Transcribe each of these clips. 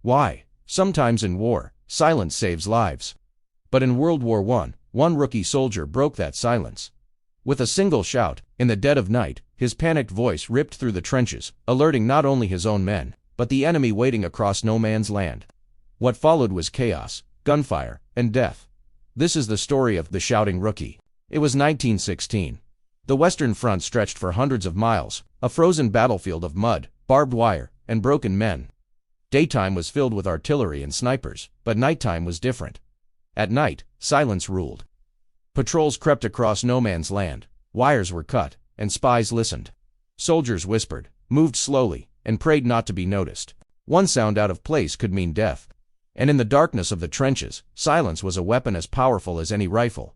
Why? Sometimes in war, silence saves lives. But in World War I, one rookie soldier broke that silence. With a single shout, in the dead of night, his panicked voice ripped through the trenches, alerting not only his own men, but the enemy waiting across no man's land. What followed was chaos, gunfire, and death. This is the story of the shouting rookie. It was 1916. The Western Front stretched for hundreds of miles, a frozen battlefield of mud, barbed wire, and broken men. Daytime was filled with artillery and snipers, but nighttime was different. At night, silence ruled. Patrols crept across no man's land, wires were cut, and spies listened. Soldiers whispered, moved slowly, and prayed not to be noticed. One sound out of place could mean death. And in the darkness of the trenches, silence was a weapon as powerful as any rifle.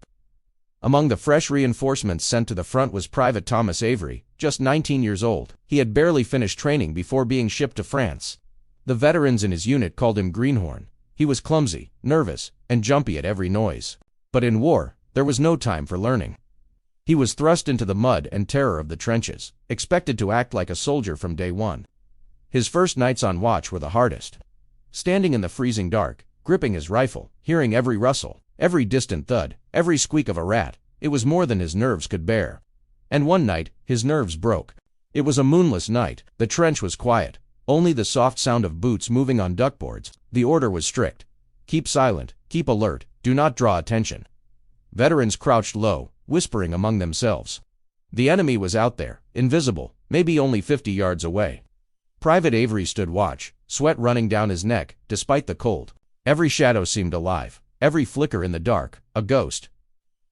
Among the fresh reinforcements sent to the front was Private Thomas Avery, just 19 years old. He had barely finished training before being shipped to France. The veterans in his unit called him Greenhorn. He was clumsy, nervous, and jumpy at every noise. But in war, there was no time for learning. He was thrust into the mud and terror of the trenches, expected to act like a soldier from day one. His first nights on watch were the hardest. Standing in the freezing dark, gripping his rifle, hearing every rustle, every distant thud, every squeak of a rat, it was more than his nerves could bear. And one night, his nerves broke. It was a moonless night, the trench was quiet, only the soft sound of boots moving on duckboards. The order was strict. Keep silent, keep alert, do not draw attention. Veterans crouched low, whispering among themselves. The enemy was out there, invisible, maybe only 50 yards away. Private Avery stood watch, sweat running down his neck, despite the cold. Every shadow seemed alive, every flicker in the dark, a ghost.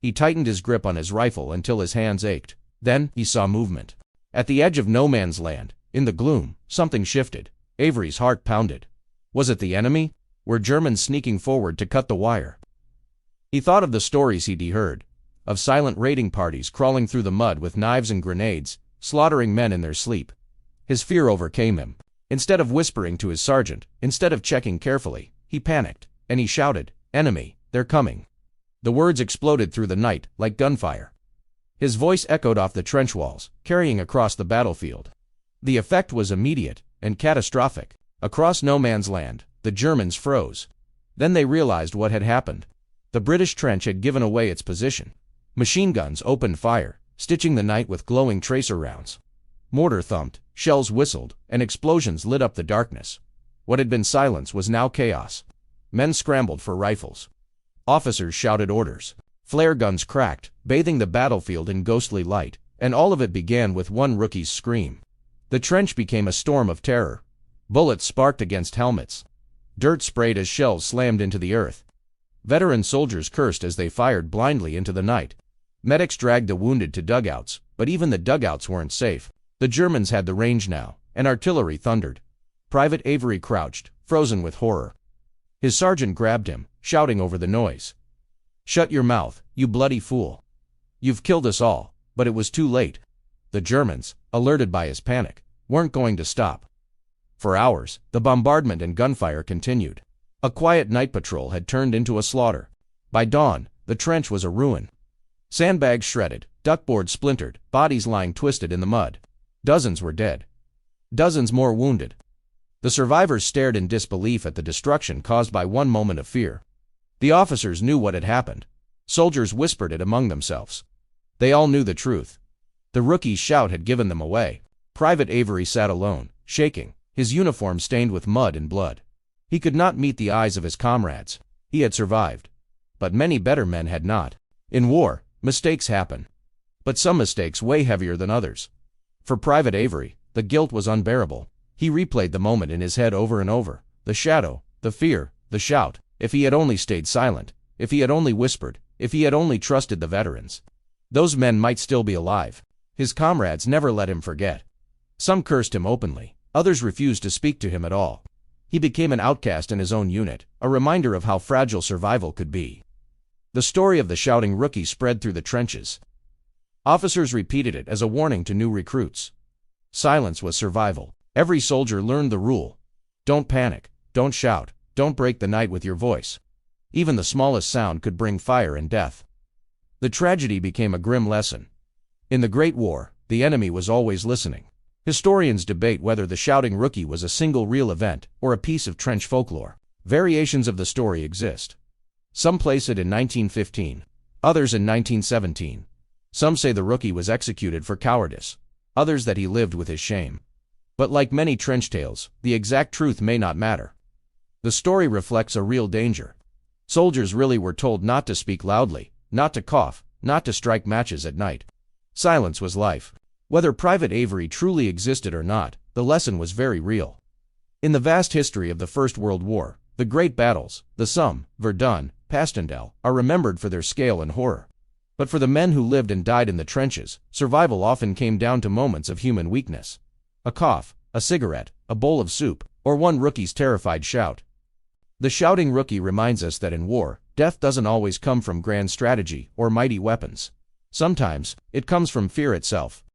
He tightened his grip on his rifle until his hands ached. Then, he saw movement. At the edge of no man's land, in the gloom, something shifted. Avery's heart pounded. Was it the enemy? Were Germans sneaking forward to cut the wire? He thought of the stories he'd heard, of silent raiding parties crawling through the mud with knives and grenades, slaughtering men in their sleep. His fear overcame him. Instead of whispering to his sergeant, instead of checking carefully, he panicked, and he shouted, "Enemy, they're coming." The words exploded through the night, like gunfire. His voice echoed off the trench walls, carrying across the battlefield. The effect was immediate and catastrophic. Across no man's land, the Germans froze. Then they realized what had happened. The British trench had given away its position. Machine guns opened fire, stitching the night with glowing tracer rounds. Mortar thumped, shells whistled, and explosions lit up the darkness. What had been silence was now chaos. Men scrambled for rifles. Officers shouted orders. Flare guns cracked, bathing the battlefield in ghostly light, and all of it began with one rookie's scream. The trench became a storm of terror. Bullets sparked against helmets. Dirt sprayed as shells slammed into the earth. Veteran soldiers cursed as they fired blindly into the night. Medics dragged the wounded to dugouts, but even the dugouts weren't safe. The Germans had the range now, and artillery thundered. Private Avery crouched, frozen with horror. His sergeant grabbed him, shouting over the noise. "Shut your mouth, you bloody fool. You've killed us all," but it was too late. The Germans, alerted by his panic, weren't going to stop. For hours, the bombardment and gunfire continued. A quiet night patrol had turned into a slaughter. By dawn, the trench was a ruin. Sandbags shredded, duckboards splintered, bodies lying twisted in the mud. Dozens were dead. Dozens more wounded. The survivors stared in disbelief at the destruction caused by one moment of fear. The officers knew what had happened. Soldiers whispered it among themselves. They all knew the truth. The rookie's shout had given them away. Private Avery sat alone, shaking, his uniform stained with mud and blood. He could not meet the eyes of his comrades. He had survived. But many better men had not. In war, mistakes happen. But some mistakes weigh heavier than others. For Private Avery, the guilt was unbearable. He replayed the moment in his head over and over. The shadow, the fear, the shout. If he had only stayed silent, if he had only whispered, if he had only trusted the veterans. Those men might still be alive. His comrades never let him forget. Some cursed him openly, others refused to speak to him at all. He became an outcast in his own unit, a reminder of how fragile survival could be. The story of the shouting rookie spread through the trenches. Officers repeated it as a warning to new recruits. Silence was survival. Every soldier learned the rule. Don't panic, don't shout, don't break the night with your voice. Even the smallest sound could bring fire and death. The tragedy became a grim lesson. In the Great War, the enemy was always listening. Historians debate whether the shouting rookie was a single real event or a piece of trench folklore. Variations of the story exist. Some place it in 1915, others in 1917. Some say the rookie was executed for cowardice, others that he lived with his shame. But like many trench tales, the exact truth may not matter. The story reflects a real danger. Soldiers really were told not to speak loudly, not to cough, not to strike matches at night. Silence was life. Whether Private Avery truly existed or not, the lesson was very real. In the vast history of the First World War, the great battles, the Somme, Verdun, Passchendaele, are remembered for their scale and horror. But for the men who lived and died in the trenches, survival often came down to moments of human weakness. A cough, a cigarette, a bowl of soup, or one rookie's terrified shout. The shouting rookie reminds us that in war, death doesn't always come from grand strategy or mighty weapons. Sometimes, it comes from fear itself.